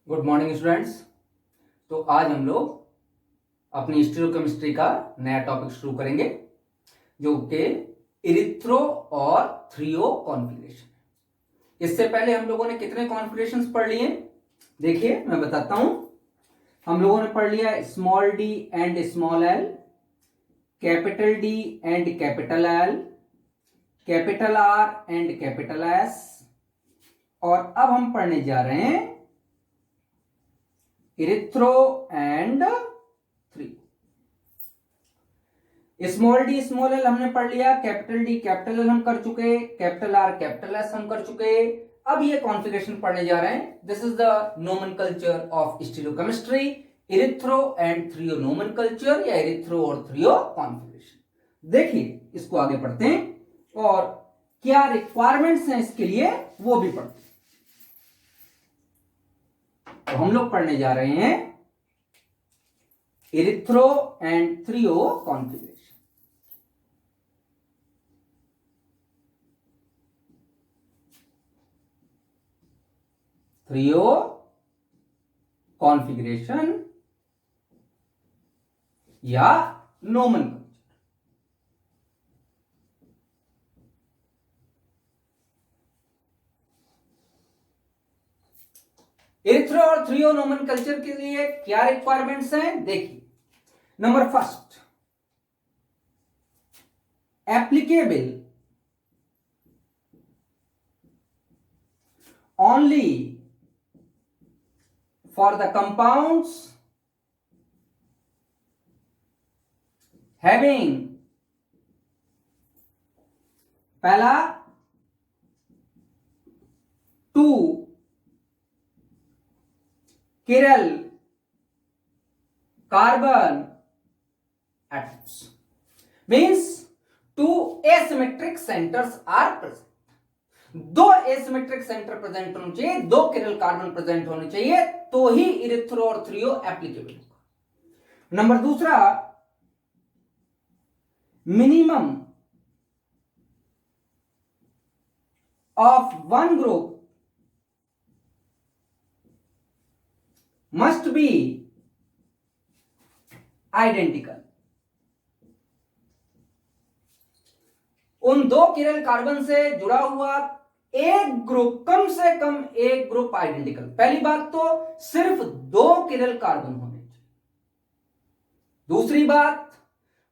Good morning students. तो आज हम लोग अपनी स्टीरियोकेमिस्ट्री का नया टॉपिक शुरू करेंगे जो कि इरिथ्रो और थ्रियो कॉन्फ़िगरेशन। इससे पहले हम लोगों ने कितने कॉन्फ़िगरेशंस पढ़ लिए? देखिए मैं बताता हूं। हम लोगों ने पढ़ लिया small D and small L, capital D and capital L, capital R and capital S, और अब हम पढ़ने जा रहे हैं erythro and threo. Small D small L हमने पढ़ लिया, कैपिटल डी कैपिटल एल हम कर चुके, कैपिटल आर कैपिटल एस हम कर चुके। अब ये कॉन्फ़िगरेशन पढ़ने जा रहे हैं। This is the nomenclature of stereochemistry, erythro and threo nomenclature या इरिथ्रो और थ्रियो कॉन्फ़िगरेशन। देखिए इसको आगे पढ़ते हैं और क्या रिक्वायरमेंट्स हैं इसके लिए वो भी पढ़ते हैं। तो हम लोग पढ़ने जा रहे हैं erythro and threo configuration. Threo configuration या नोमेनकल्चर। इरिथ्रो और थ्रियो नोमेनकल्चर के लिए क्या रिक्वायरमेंट्स हैं? देखिए, number first, applicable only for the compounds having पहला 2 chiral carbon atoms, means 2 asymmetric centers are present। दो एसिमेट्रिक सेंटर प्रेजेंट होने चाहिए, 2 किरल कार्बन प्रेजेंट होने चाहिए, तो ही इरिथ्रो और थ्रियो एप्लीकेबल होगा। नंबर दूसरा, minimum of one group must be identical. उन 2 किरल कार्बन से जुड़ा हुआ एक ग्रुप, कम से कम एक ग्रुप आइडेंटिकल। पहली बात तो सिर्फ 2 किरल कार्बन होने चाहिए। दूसरी बात,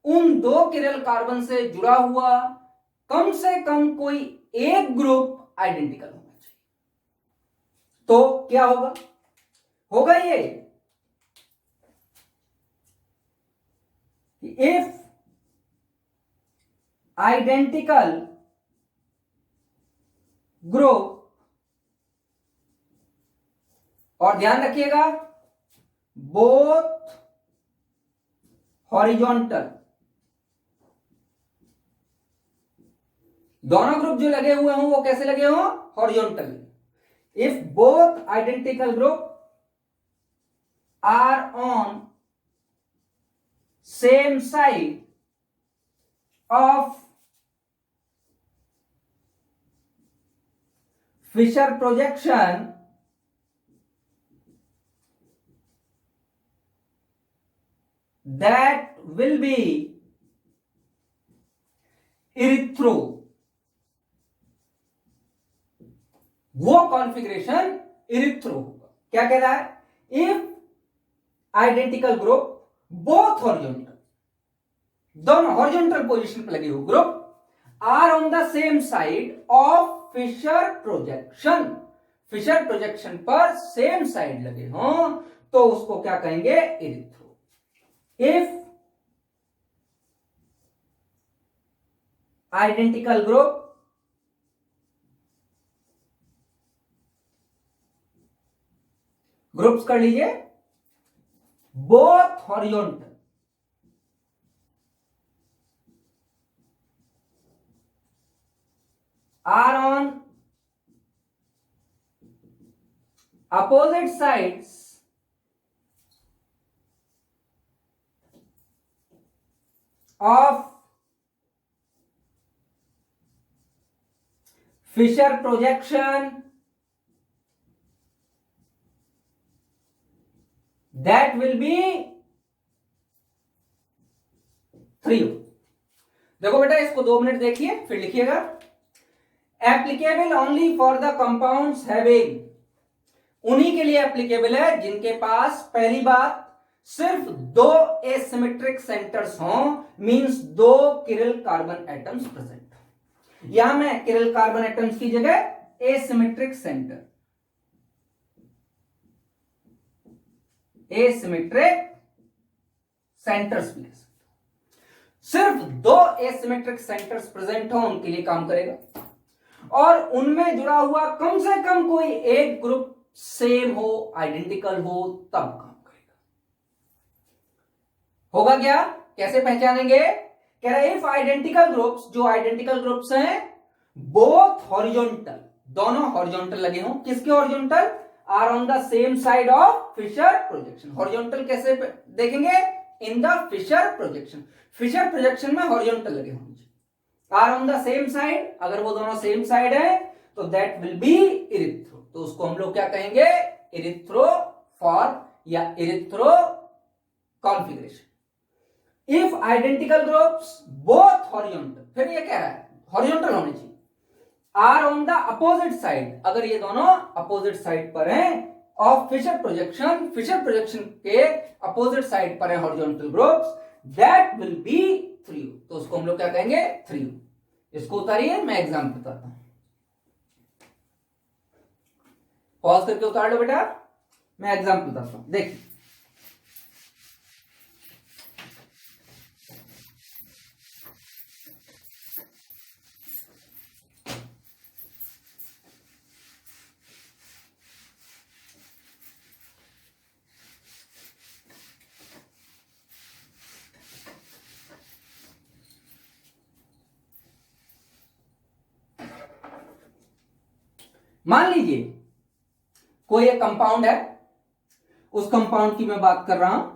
उन 2 किरल कार्बन से जुड़ा हुआ कम से कम कोई एक ग्रुप आइडेंटिकल होना चाहिए। तो क्या होगा? होगा ये इफ आइडेंटिकल ग्रुप, और ध्यान रखिएगा बोथ हॉरिजॉन्टल, दोनों ग्रुप जो लगे हुए हों वो कैसे लगे हों? Horizontal. If both identical group are on same side of Fisher projection, that will be erythro. वो कॉन्फ़िगरेशन इरिथ्रो होगा। क्या कह रहा है? If identical group both horizontal, दोनों हॉरिजॉन्टल पोजीशन पर लगे हुए group are on the same side of Fisher projection, Fisher projection पर सेम साइड लगे हों तो उसको क्या कहेंगे? Erythro. If identical group groups कर लीजिए, both horizontal are on opposite sides of Fisher projection that will be 3O। देखो बेटा, इसको 2 मिनट देखिए फिर लिखिएगा। Applicable only for the compounds having, उन्हीं के लिए एप्लीकेबल है जिनके पास, पहली बात, सिर्फ 2 एसिमेट्रिक सेंटर्स हों, मींस 2 किरल कार्बन एटम्स प्रेजेंट हो। यहां मैं किरल कार्बन एटम्स की जगह एसिमेट्रिक सेंटर, एसिमेट्रिक सेंटर्स भी, सिर्फ 2 एसिमेट्रिक सेंटर्स प्रेजेंट हो उनके लिए काम करेगा, और उनमें जुड़ा हुआ कम से कम कोई एक ग्रुप सेम हो, आइडेंटिकल हो, तब काम करेगा। होगा क्या, कैसे पहचानेंगे? कह रहा है इफ आइडेंटिकल ग्रुप्स, जो आइडेंटिकल ग्रुप्स हैं, बोथ हॉरिजॉन्टल, दोनों हॉरिजॉन्टल लगे हों। किसके horizontal? Are on the same side of Fisher projection. Horizontal कैसे देखेंगे? In the Fisher projection, Fisher projection में हॉरिजॉन्टल लगे होंगे। Are on the same side, अगर वो दोनों सेम साइड है तो दैट विल बी इरिथ्रो, तो उसको हम लोग क्या कहेंगे? इरिथ्रोफॉर्म या erythro configuration. If identical groups both horizontal, फिर ये कह रहा है हॉरिजॉन्टल होने चाहिए, are on the opposite side, अगर ये दोनों अपोजिट साइड पर हैं of Fisher projection, Fisher projection के अपोजिट साइड पर है horizontal groups, that will be 3O, तो उसको हम लोग क्या कहेंगे? 3O। इसको उतारिए, मैं एग्जाम्पल बताता हूं। पॉज करके उतार लो बेटा, मैं एग्जाम्पल बताता हूं। देखिए, मान लीजिए कोई एक कंपाउंड है, उस कंपाउंड की मैं बात कर रहा हूं,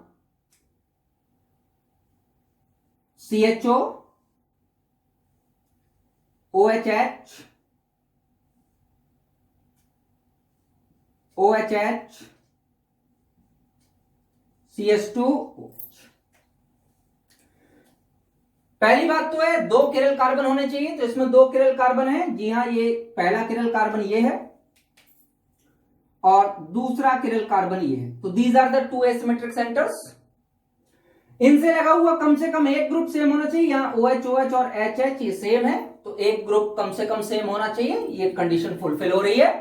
CHO, OHH, OHH, CH2OH। पहली बात तो है 2 किरल कार्बन होने चाहिए, तो इसमें 2 किरल कार्बन है। जी हां, ये पहला किरल कार्बन ये है और दूसरा किरल कार्बन ये है, तो these are the 2 asymmetric centres. इनसे लगा हुआ कम से कम एक ग्रुप सेम होना चाहिए। यहां OH, OH और HH ये सेम है, तो एक ग्रुप कम से कम सेम होना चाहिए। ये कंडीशन फुलफिल हो रही है,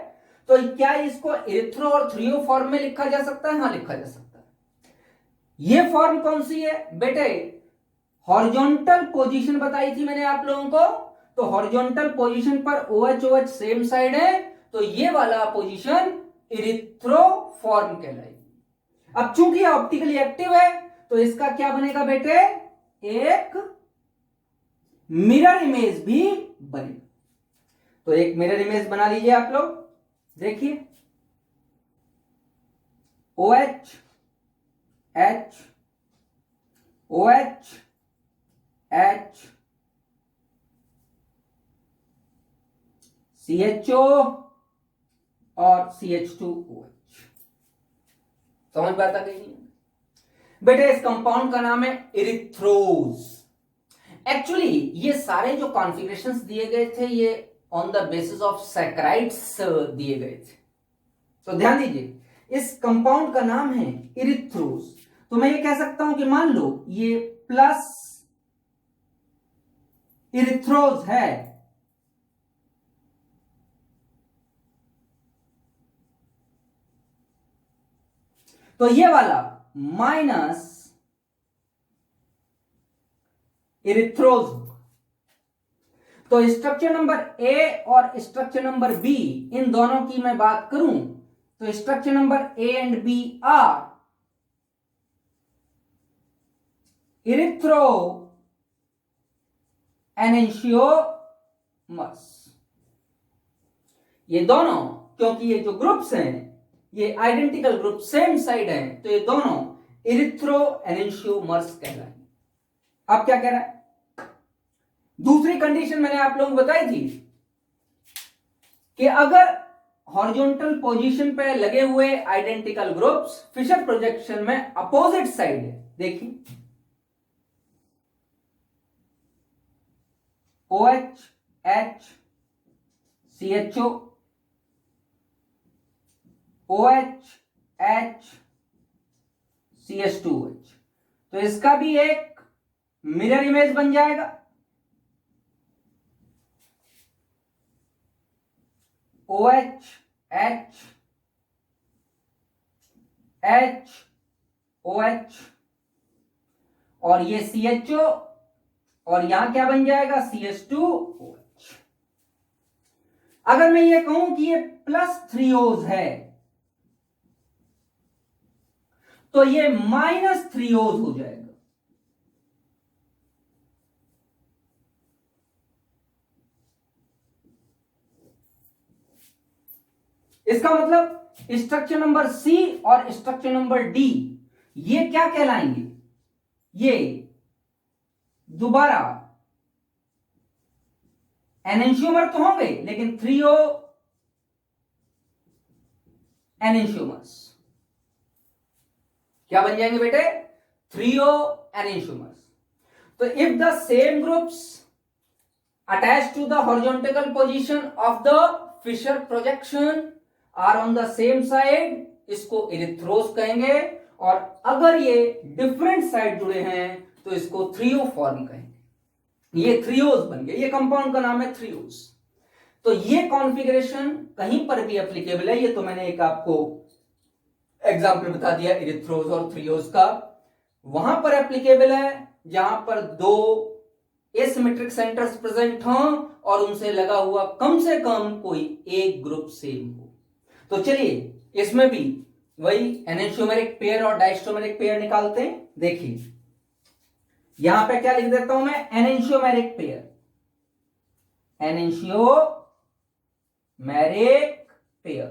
तो क्या इसको इरिथ्रो और 3O फॉर्म में लिखा जा सकता है? हाँ, लिखा जा सकता है। ये फॉर्म कौन सी है बेटे? हॉरिजॉन्टल पोजीशन बताई थी मैंने आप लोगों को, तो हॉरिजॉन्टल पोजीशन पर OH, OH सेम साइड है, तो ये वाला पोजीशन इरिथ्रोफॉर्म कहलाएगी। अब चूंकि ऑप्टिकली एक्टिव है, तो इसका क्या बनेगा बेटे? एक मिरर इमेज भी बनेगा। तो एक मिरर इमेज बना लीजिए आप लोग। देखिए, OH, H, OH, H, CHO और CH2OH। समझ में आता कहीं? बेटे, इस कंपाउंड का नाम है इरिथ्रोज। एक्चुअली ये सारे जो कॉन्फ़िगरेशंस दिए गए थे, ये on the basis of saccharides दिए गए थे। तो ध्यान दीजिए, इस कंपाउंड का नाम है इरिथ्रोज। तो मैं ये कह सकता हूं कि मान लो ये प्लस इरिथ्रोज है, तो ये वाला माइनस इरिथ्रोज। तो स्ट्रक्चर नंबर ए और स्ट्रक्चर नंबर बी, इन दोनों की मैं बात करूं तो structure number A and B are erythro enantiomers. ये दोनों, क्योंकि ये जो ग्रुप्स हैं ये आइडेंटिकल ग्रुप, सेम साइड हैं, तो ये दोनों इरिथ्रो एनेंशियोमर्स कहलाएंगे। अब क्या कह रहा है? दूसरी कंडीशन मैंने आप लोगों को बताई थी कि अगर हॉरिजॉन्टल पोजीशन पे लगे हुए आइडेंटिकल ग्रुप्स फिशर प्रोजेक्शन में अपोजिट साइड है। देखिए OH H CHO OH H CH2OH, तो इसका भी एक मिरर इमेज बन जाएगा। OH H H OH और ये CHO और यहां क्या बन जाएगा CH2OH। अगर मैं ये कहूं कि ये +3 O's है तो ये -3 O's हो जाएगा। इसका मतलब स्ट्रक्चर नंबर C और स्ट्रक्चर नंबर D ये क्या कहलाएंगे, ये दोबारा एनेंशियोमर तो होंगे लेकिन 3O एनेंशियोमर्स क्या बन जाएंगे बेटे, 3O एनेंशियोमर्स। तो if the same groups attach to the horizontal position of the Fisher projection are on the same side, इसको इरिथ्रोस कहेंगे। और अगर ये डिफरेंट साइड जुड़े हैं तो इसको 3O फॉर्म कहेंगे। ये 3O's बन गए, ये कंपाउंड का नाम है 3O's। तो ये कॉन्फ़िगरेशन कहीं पर भी एप्लीकेबल है। ये तो मैंने एक आपको एग्जाम्पल बता दिया इरिथ्रोस और 3O's का। वहां पर एप्लीकेबल है जहां पर 2 एसिमेट्रिक सेंटर्स प्रेजेंट हों और उनसे लगा हुआ कम से कम कोई एक ग्रुप सेम हो। तो चलिए इसमें भी वही एनेंशियोमेरिक पेयर और डायस्ट्रोमेरिक पेयर निकालते हैं। देखिए यहां पे क्या लिख देता हूं मैं, एनेंशियोमेरिक पेयर, एनेंशियोमेरिक पेयर।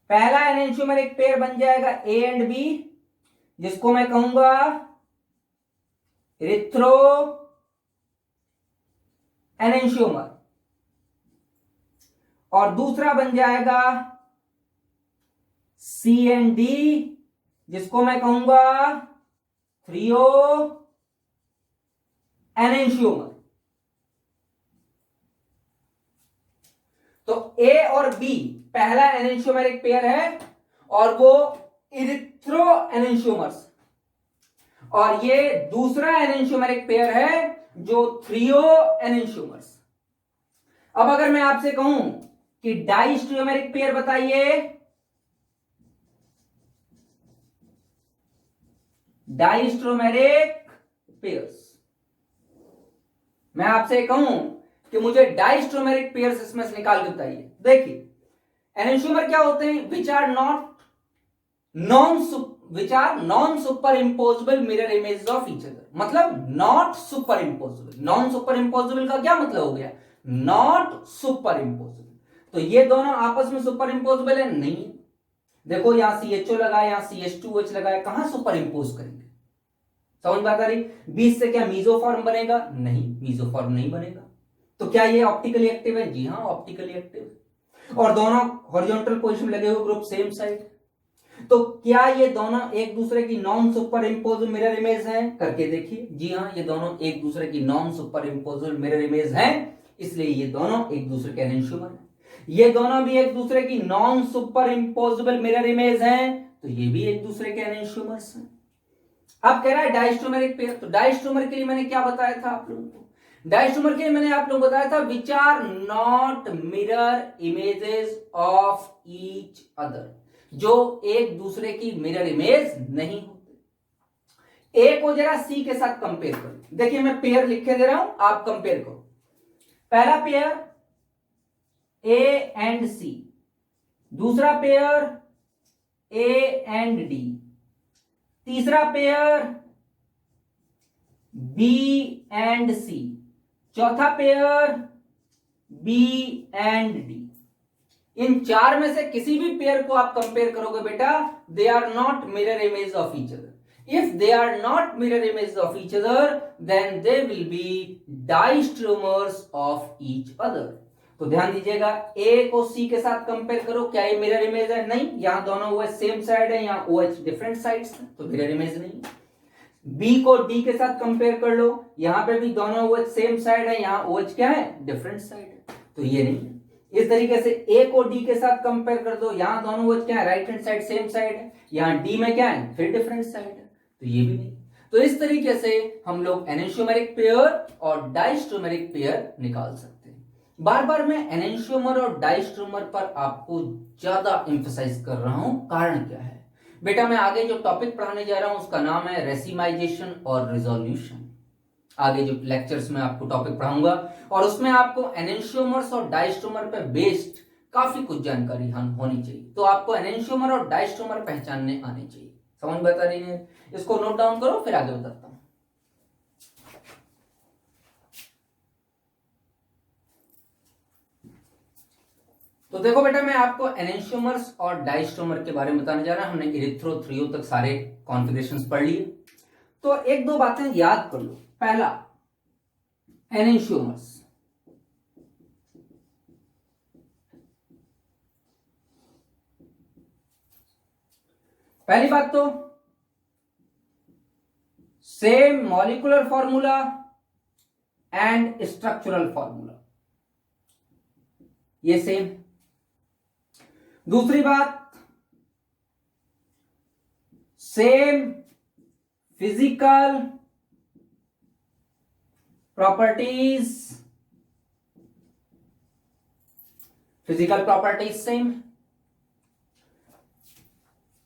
पहला एनेंशियोमेरिक पेयर बन जाएगा A एंड B, जिसको मैं कहूंगा इरिथ्रो एनेंशियोमर। और दूसरा बन जाएगा C एंड D, जिसको मैं कहूंगा 3O एनेंशियोमर। तो A और B पहला एनेंशियोमेरिक पेयर है और वो इरिथ्रो एनेंशियोमर्स, और ये दूसरा एनेंशियोमेरिक पेयर है जो 3O एनेंशियोमर्स। अब अगर मैं आपसे कहूं कि डाइस्ट्रोमेरिक पेयर बताइए, डाइस्ट्रोमेरिक पेयर्स, मैं आपसे कहूं कि मुझे डाइस्ट्रोमेरिक पेयर्स इसमें से निकाल के बताइए। देखिए एनेंशियोमर क्या होते हैं, which are non superimposable mirror image of each other. मतलब not superimposable, non superimposable का क्या मतलब हो गया, नॉट सुपर इंपोजेबल। तो ये दोनों आपस में सुपर इंपोजेबल है नहीं है। देखो यहां CHO लगा है, यहां CH2OH लगा है, कहां सुपर इंपोज करेंगे, समझ बात आ रही। बीच से क्या मीजोफॉर्म बनेगा, नहीं मीजोफॉर्म नहीं बनेगा। तो क्या ये ऑप्टिकली एक्टिव है, जी हां ऑप्टिकली एक्टिव है। और दोनों हॉरिजॉन्टल पोजीशन लगे हुए ग्रुप सेम साइड। तो क्या ये दोनों एक दूसरे की non super impose mirror image हैं, करके देखिए। जी हां ये दोनों एक दूसरे की non super impose mirror image हैं, इसलिए ये दोनों एक दूसरे के एनेंशियोमर हैं। ये दोनों भी एक दूसरे की non superimposable mirror image हैं, तो ये भी एक दूसरे के एनेंशियोमर्स हैं। अब कह रहा है डायस्ट्रोमेरिक पेयर, तो डायस्ट्रोमर के लिए मैंने क्या बताया था आप लोगों को, डायस्ट्रोमर के लिए मैंने आप लोगों को बताया था which are not mirror images of each other, जो एक दूसरे की मिरर इमेज नहीं होते। ए को जरा सी के साथ कंपेयर करो। देखिए मैं पेयर लिख के दे रहा हूं, आप कंपेयर करो। पहला पेयर ए एंड सी, दूसरा पेयर ए एंड डी, तीसरा पेयर बी एंड सी, चौथा पेयर बी एंड डी। इन चार में से किसी भी पेयर को आप कंपेयर करोगे बेटा, they are not mirror image of each other. If they are not mirror images of each other, then they will be diastromers of each other. तो ध्यान दीजिएगा, ए को सी के साथ कंपेयर करो, क्या ये मिरर इमेज है? नहीं, यहां दोनों OH सेम साइड है, यहाँ OH डिफरेंट साइड्स है, तो मिरर इमेज नहीं। बी को डी के साथ कंपेयर कर लो, यहां पे भी दोनों OH सेम साइड है, यहाँ OH क्या है? डिफरेंट साइड है, तो ये नहीं है। इस तरीके से ए को डी के साथ कंपेयर कर दो, यहां दोनों OH क्या है? Right hand side same side है, यहाँ डी में क्या है? फिर डिफरेंट साइड है, तो ये भी नहीं। तो इस तरीके से हम लोग एनेंशियोमेरिक पेयर और डाइस्ट्रोमेरिक पेयर निकाल सकते हैं। बार बार मैं एनेंशियोमर और डाइस्ट्रोमर पर आपको ज्यादा एम्फसाइज कर रहा हूं, कारण क्या है बेटा? मैं आगे जो टॉपिक पढ़ाने जा रहा हूं उसका नाम है रेसिमाइजेशन और रिजोल्यूशन। आगे जो लेक्चर्स में आपको टॉपिक पढ़ाऊंगा और उसमें आपको एनेंशियोमर्स और डाइस्ट्रोमर पर बेस्ड काफी कुछ जानकारी होनी चाहिए। तो आपको एनेंशियोमर और डाइस्ट्रोमर पहचानने आने चाहिए। समझ बता रही है? इसको नोट डाउन करो, फिर आगे बताता हूं। तो देखो बेटा, मैं आपको एनेंशियोमर्स और डाइस्ट्रोमर के बारे में बताने जा रहा हूं। हमने इरिथ्रो थ्रियो तक सारे कॉन्फ़िगरेशंस पढ़ लिए, तो एक दो बातें याद कर लो। पहला, एनेंशियोमर्स। पहली बात तो same molecular formula and structural formula, ये सेम। दूसरी बात, same physical properties, physical properties same.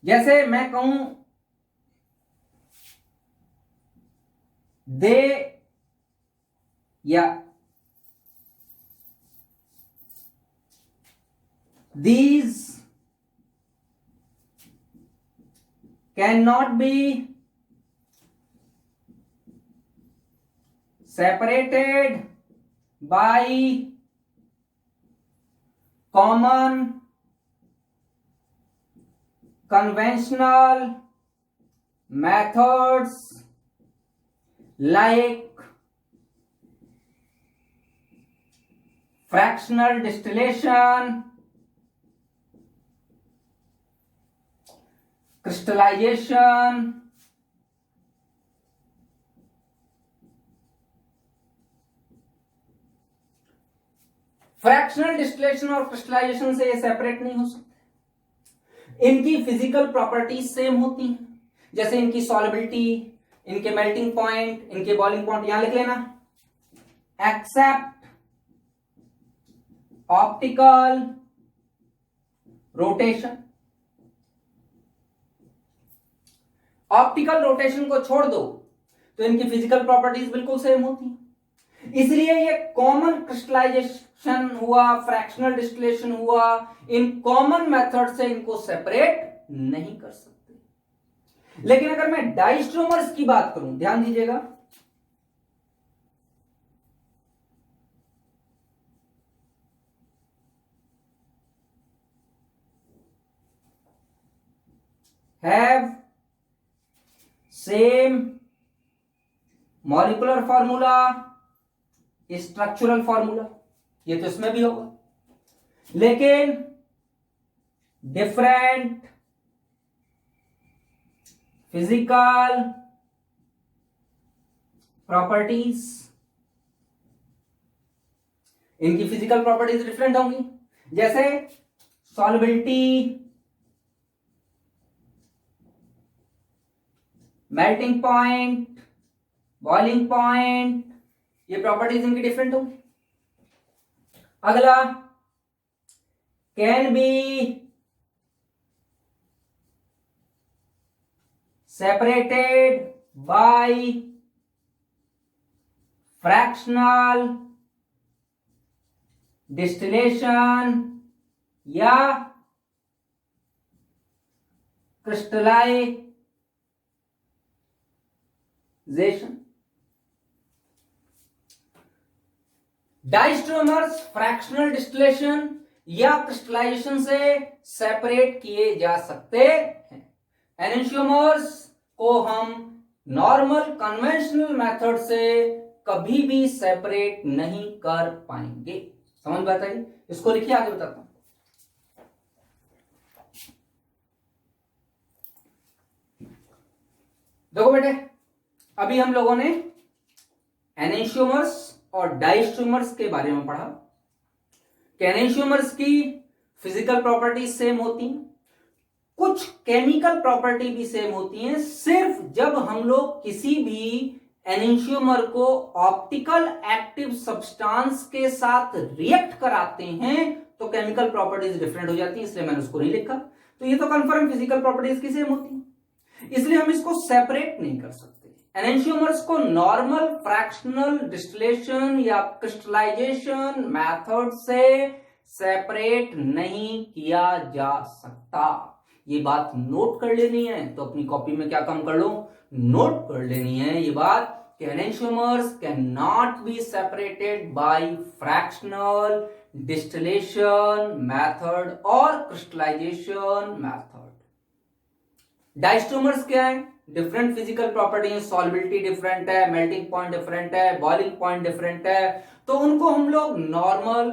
जैसे मैं कहूं दे या these cannot be separated by common conventional methods like fractional distillation, crystallization, fractional distillation और क्रिस्टलाइजेशन से ये सेपरेट नहीं हो सकते। इनकी फिजिकल प्रॉपर्टीज सेम होती हैं, जैसे इनकी सॉल्युबिलिटी, इनके मेल्टिंग पॉइंट, इनके बॉइलिंग पॉइंट, यहां लिख लेना, except optical rotation. Optical rotation को छोड़ दो तो इनकी फिजिकल प्रॉपर्टीज बिल्कुल सेम होती हैं। इसलिए ये कॉमन क्रिस्टलाइजेशन हुआ, फ्रैक्शनल डिस्टिलेशन हुआ, इन कॉमन मेथड से इनको सेपरेट नहीं कर सकते। लेकिन अगर मैं डाइस्ट्रोमर्स की बात करूं, ध्यान दीजिएगा, have same molecular formula, structural formula, ये तो इसमें भी होगा, लेकिन डिफरेंट फिजिकल प्रॉपर्टीज, इनकी फिजिकल प्रॉपर्टीज डिफरेंट होंगी। जैसे solubility, melting point, boiling point, ये प्रॉपर्टीज इनकी डिफरेंट होंगी। अगला, can be separated by fractional distillation या क्रिस्टलाइजेशन। डाइस्ट्रोमर्स फ्रैक्शनल डिस्टिलेशन या क्रिस्टलाइजेशन से सेपरेट किए जा सकते हैं। एनेंशियोमर्स को हम नॉर्मल कन्वेंशनल मेथड से कभी भी सेपरेट नहीं कर पाएंगे। समझ में आता है? इसको लिखिए, आगे बताता हूं। देखो बेटे, अभी हम लोगों ने एनेंशियोमर्स और डायस्ट्रोमर्स के बारे में पढ़ा कि एनेंशियोमर्स की फिजिकल प्रॉपर्टीज सेम होती हैं, कुछ केमिकल प्रॉपर्टी भी सेम होती हैं। सिर्फ जब हम लोग किसी भी एनेंशियोमर को ऑप्टिकल एक्टिव सब्सटेंस के साथ रिएक्ट कराते हैं तो केमिकल प्रॉपर्टीज डिफरेंट हो जाती हैं, इसलिए मैंने उसको नहीं लिखा। तो ये तो कंफर्म फिजिकल प्रॉपर्टीज की सेम होती है, इसलिए हम इसको सेपरेट नहीं कर सकते। एनेंशियोमर्स को नॉर्मल फ्रैक्शनल डिस्टिलेशन या क्रिस्टलाइजेशन मेथड से सेपरेट नहीं किया जा सकता। ये बात नोट कर लेनी है, तो अपनी कॉपी में क्या काम कर लो, नोट कर लेनी है ये बात कि enantiomers can not be separated by fractional distillation method और क्रिस्टलाइजेशन मेथड। डायस्ट्रोमर्स क्या है, डिफरेंट फिजिकल प्रॉपर्टी है, सॉल्युबिलिटी डिफरेंट है, मेल्टिंग पॉइंट डिफरेंट है, बॉइलिंग पॉइंट डिफरेंट है, तो उनको हम लोग नॉर्मल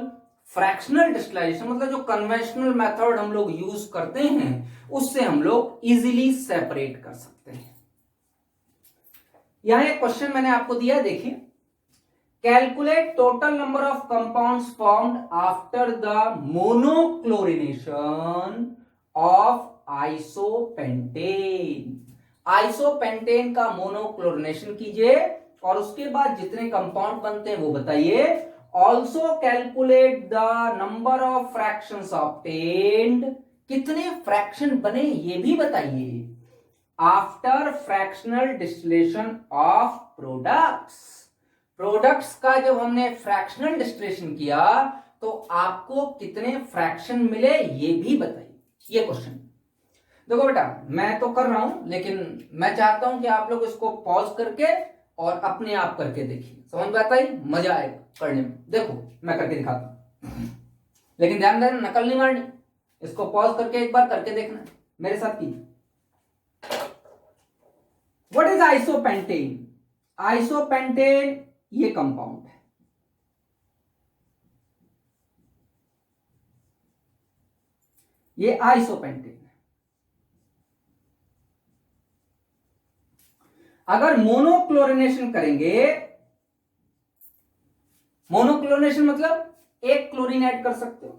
फ्रैक्शनल डिस्टिलाइजेशन मतलब जो कन्वेंशनल मेथड हम लोग यूज करते हैं उससे हम लोग इजीली सेपरेट कर सकते हैं। यहां एक क्वेश्चन मैंने आपको दिया, देखिए, calculate total number of compounds formed after the monochlorination of isopentane. Isopentane का मोनोक्लोरिनेशन कीजिए और उसके बाद जितने कंपाउंड बनते हैं वो बताइए। Also calculate the number of fractions obtained, कितने फ्रैक्शन बने ये भी बताइए after fractional distillation of products. Products का जब हमने फ्रैक्शनल डिस्टिलेशन किया तो आपको कितने फ्रैक्शन मिले ये भी बताइए। ये क्वेश्चन देखो बेटा, मैं तो कर रहा हूं लेकिन मैं चाहता हूं कि आप लोग इसको पॉज करके और अपने आप करके देखिए, समझ में आता है, मजा आएगा करने में। देखो मैं करके दिखाता हूं, लेकिन ध्यान देना नकल नहीं मारनी, इसको पॉज करके एक बार करके देखना मेरे साथ कीजिए। What is isopentane? आइसोपेंटेन ये कंपाउंड है, ये आइसोपेंटेन है। अगर मोनोक्लोरिनेशन करेंगे, मोनोक्लोरिनेशन मतलब एक क्लोरीन ऐड कर सकते हो,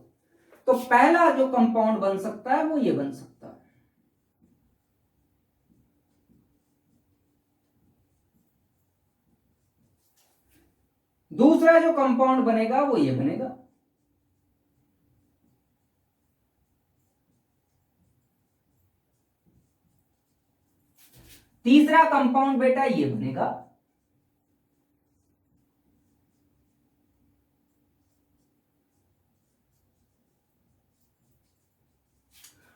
तो पहला जो कंपाउंड बन सकता है वो ये बन सकता है। दूसरा जो कंपाउंड बनेगा वो ये बनेगा। तीसरा कंपाउंड बेटा ये बनेगा।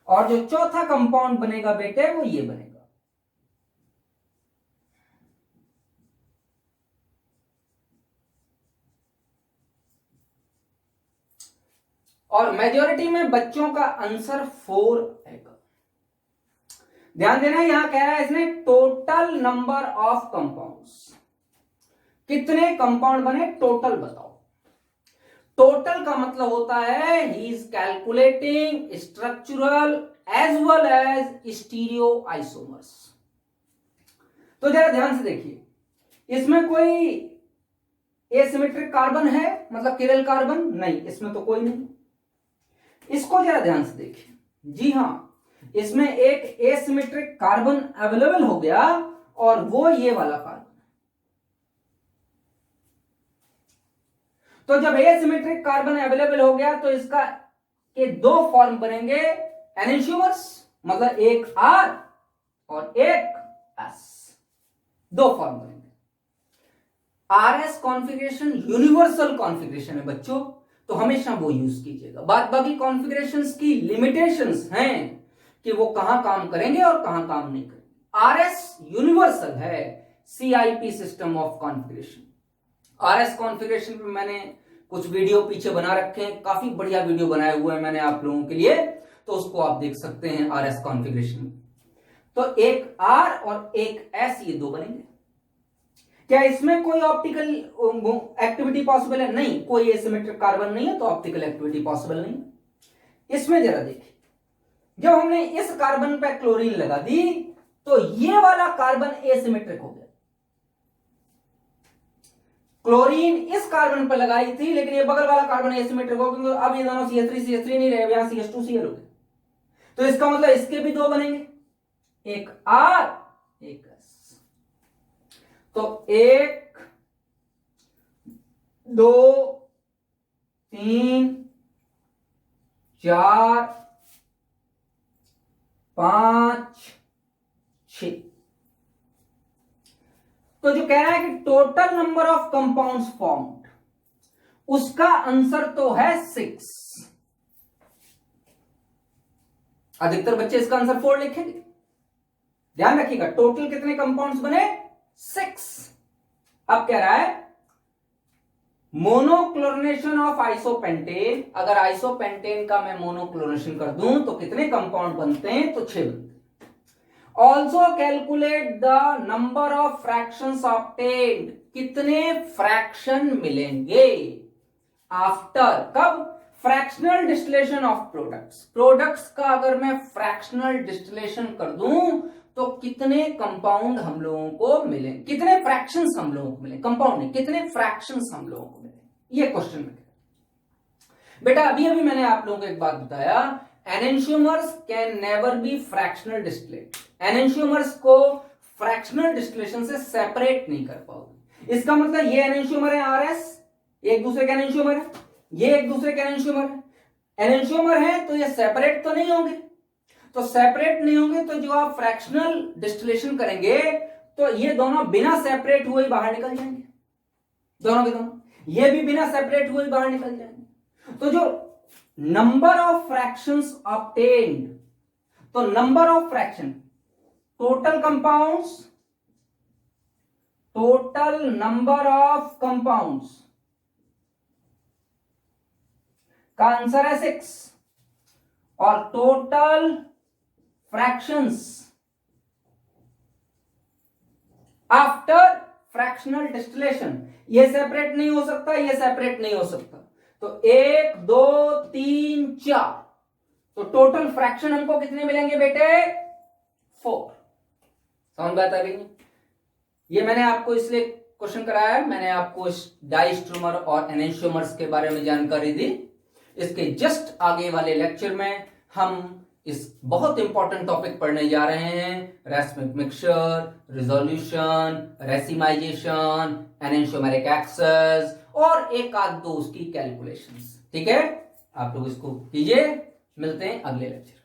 और जो चौथा कंपाउंड बनेगा बेटे वो ये बनेगा। और मेजॉरिटी में बच्चों का आंसर 4 आएगा। ध्यान देना, यहां कह रहा है इसने टोटल नंबर ऑफ कंपाउंड्स, कितने कंपाउंड बने टोटल बताओ। टोटल का मतलब होता है he is calculating structural as well as stereoisomers. तो जरा ध्यान से देखिए, इसमें कोई एसिमेट्रिक कार्बन है, मतलब किरल कार्बन नहीं, इसमें तो कोई नहीं। इसको जरा ध्यान से देखिए, जी हां, इसमें एक एसिमेट्रिक कार्बन अवेलेबल हो गया और वो ये वाला कार्बन। तो जब एसिमेट्रिक कार्बन अवेलेबल हो गया तो इसका के दो फॉर्म बनेंगे एनेंशियोमर्स, मतलब एक R और एक S, दो फॉर्म बनेंगे। RS कॉन्फ़िगरेशन यूनिवर्सल कॉन्फ़िगरेशन है बच्चों, तो हमेशा वो यूज कीजिएगा। बाकी कॉन्फ़िगरेशंस की लिमिटेशंस हैं कि वो कहां काम करेंगे और कहां काम नहीं करेंगे। RS यूनिवर्सल है, CIP system of configuration. RS configuration पे मैंने कुछ वीडियो पीछे बना रखे हैं, काफी बढ़िया वीडियो बनाए हुए हैं मैंने आप लोगों के लिए, तो उसको आप देख सकते हैं RS कॉन्फ़िगरेशन। तो एक R और एक S, ये दो बनेंगे। क्या इसमें कोई ऑप्टिकल एक्टिविटी पॉसिबल है? नहीं, कोई एसिमेट्रिक कार्बन नहीं है तो ऑप्टिकल एक्टिविटी पॉसिबल नहीं। इसमें जरा देखिए, जब हमने इस कार्बन पे क्लोरीन लगा दी तो ये वाला कार्बन एसिमेट्रिक हो गया। क्लोरीन इस कार्बन पर लगाई थी लेकिन ये बगल वाला कार्बन एसिमेट्रिक हो गया, अब ये दोनों CH3 नहीं रहे, यहां CH2Cl हो गए। तो इसका मतलब इसके भी दो बनेंगे, एक R एक S। तो 1 2 3 4 5 6। तो जो कह रहा है कि total number of compounds formed, उसका आंसर तो है 6। अधिकतर बच्चे इसका आंसर 4 लिखेंगे। ध्यान रखिएगा, टोटल कितने कंपाउंड्स बने? 6। अब कह रहा है मोनोक्लोरिनेशन ऑफ आइसोपेंटेन, अगर आइसोपेंटेन का मैं मोनोक्लोरिनेशन कर दूं तो कितने कंपाउंड बनते हैं? तो 6 बनते हैं। Also calculate the number of fractions obtained, कितने फ्रैक्शन मिलेंगे आफ्टर, कब? Fractional distillation of products. Products का अगर मैं फ्रैक्शनल डिस्टिलेशन कर दूं तो कितने कंपाउंड हम लोगों को मिले, कितने फ्रैक्शंस हम लोगों को मिले, कंपाउंड नहीं, कितने फ्रैक्शंस हम लोगों को मिले, ये क्वेश्चन में। बेटा अभी अभी मैंने आप लोगों को एक बात बताया, enantiomers can never be fractional distillate. Enantiomers को फ्रैक्शनल डिस्टिलेशन से सेपरेट नहीं कर पाओगे। इसका मतलब ये एनेंशियोमर है RS, एक दूसरे के एनेंशियोमर है, ये एक दूसरे के एनेंशियोमर है। एनेंशियोमर है तो ये सेपरेट तो नहीं होंगे, तो सेपरेट नहीं होंगे तो जो आप फ्रैक्शनल डिस्टिलेशन करेंगे तो ये दोनों बिना सेपरेट हुए बाहर निकल जाएंगे, दोनों के दोनों, ये भी बिना सेपरेट हुए बाहर निकल जाएंगे। तो जो नंबर ऑफ फ्रैक्शंस ऑब्टेन्ड, तो number of fraction, total compounds, total number of compounds का आंसर है 6, और total fractions after fractional distillation, ये सेपरेट नहीं हो सकता, ये सेपरेट नहीं हो सकता। तो 1 2 3 4, तो टोटल फ्रैक्शन हमको कितने मिलेंगे बेटे? 4। समझ बात आ रही है? ये मैंने आपको इसलिए क्वेश्चन कराया है, मैंने आपको डाइस्ट्रोमर और एनेंशियोमर्स के बारे में जानकारी दी। इसके जस्ट आगे वाले लेक्चर में हम इस बहुत इंपॉर्टेंट टॉपिक पढ़ने जा रहे हैं, racemic mixture, resolution, racemization, enantiomeric excess और एक आध दो उसकी कैलकुलेशंस। ठीक है, आप लोग इसको कीजिए। मिलते हैं अगले लेक्चर।